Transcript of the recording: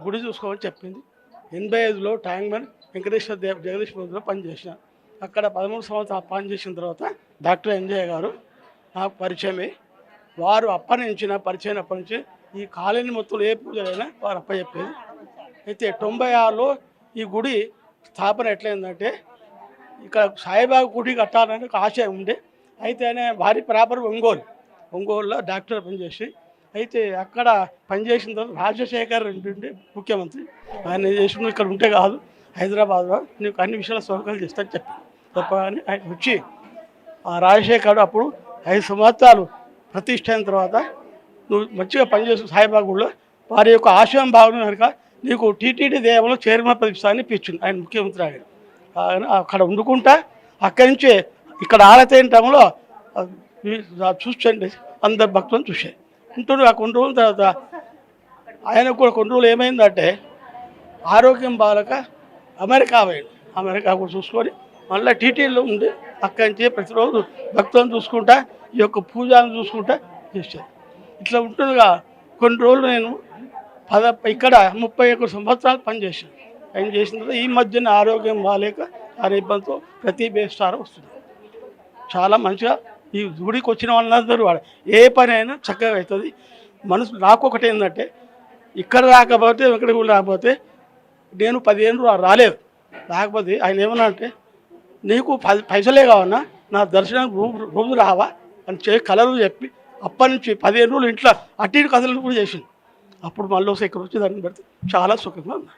గుడి చూసుకోమని చెప్పింది. 85లో ట్యాంక్ బండ్ వెంకటేశ్వర జగదీష్ మందిలో పనిచేసిన. అక్కడ 13 సంవత్సరాలు పనిచేసిన తర్వాత డాక్టర్ ఎంజయ్య గారు నాకు పరిచయమే. వారు అప్పటి నుంచి ఈ కాలనీ మొత్తం ఏ పూజలైనా వారు అప్పచెప్పేది. అయితే 96లో ఈ గుడి స్థాపన ఎట్లయిందంటే, ఇక్కడ సాయిబాబా గుడి కట్టాలని ఒక ఆశయం ఉండే. అయితే ఆయన భారీ ప్రాపర్ ఒంగోలులో డాక్టర్ పనిచేసి, అయితే అక్కడ పనిచేసిన తర్వాత రాజశేఖర్ రెడ్డి ముఖ్యమంత్రి, ఆయన చేసిన ఇక్కడ ఉంటే కాదు హైదరాబాద్లో నీకు అన్ని విషయాల సౌకర్యాలు చేస్తాను చెప్పగానే ఆయన వచ్చి ఆ రాజశేఖర్ అప్పుడు 5 సంవత్సరాలు ప్రతిష్ఠ అయిన తర్వాత నువ్వు మంచిగా పనిచేస్తు సాయిబాబా గుడిలో వారి యొక్క ఆశయం బాగుంది కనుక నీకు టీటీడీ దేవంలో చైర్మన్ పదవిస్తాన్ని ఇప్పించింది ఆయన ముఖ్యమంత్రి. ఆయన అక్కడ వండుకుంటా అక్కడి నుంచే ఇక్కడ ఆలతైన టైంలో చూసండి అందరు భక్తులను చూశారు ఉంటున్నారు. ఆ కొన్ని రోజుల తర్వాత ఆయనకు కూడా కొన్ని రోజులు ఏమైందంటే ఆరోగ్యం బాగలేక అమెరికా పోయాడు. అమెరికా కూడా చూసుకొని మళ్ళీ టీటీడీలో ఉండి అక్కడి నుంచే ప్రతిరోజు భక్తులను చూసుకుంటా ఈ యొక్క పూజలను చూసుకుంటా చేశారు. ఇట్లా ఉంటుండగా కొన్ని రోజులు నేను ఇక్కడ 31 సంవత్సరాలు పనిచేశాను. పని చేసిన తర్వాత ఈ మధ్యన ఆరోగ్యం బాగాలేక ఆ ఇబ్బందితో ప్రతి బేస్టారం వస్తుంది. చాలా మంచిగా ఈ గుడికి వచ్చిన వాళ్ళందరూ వాడు ఏ పని అయినా చక్కగా అవుతుంది. మనసు నాకు ఒకటి ఏంటంటే ఇక్కడ రాకపోతే వెంకట గుడి రాకపోతే నేను 10 ఏళ్ళు రాలేదు. రాకపోతే ఆయన ఏమన్నా అంటే నీకు పైసలే కావన్నా నా దర్శనానికి రోజు రావా అని కలరు చెప్పి అప్పటి నుంచి 15 రోజులు ఇంట్లో అటు కథలు కూడా చేసింది. అప్పుడు మళ్ళీ ఇక్కడ వచ్చి దాన్ని పెడితే చాలా సుఖంగా ఉన్నా.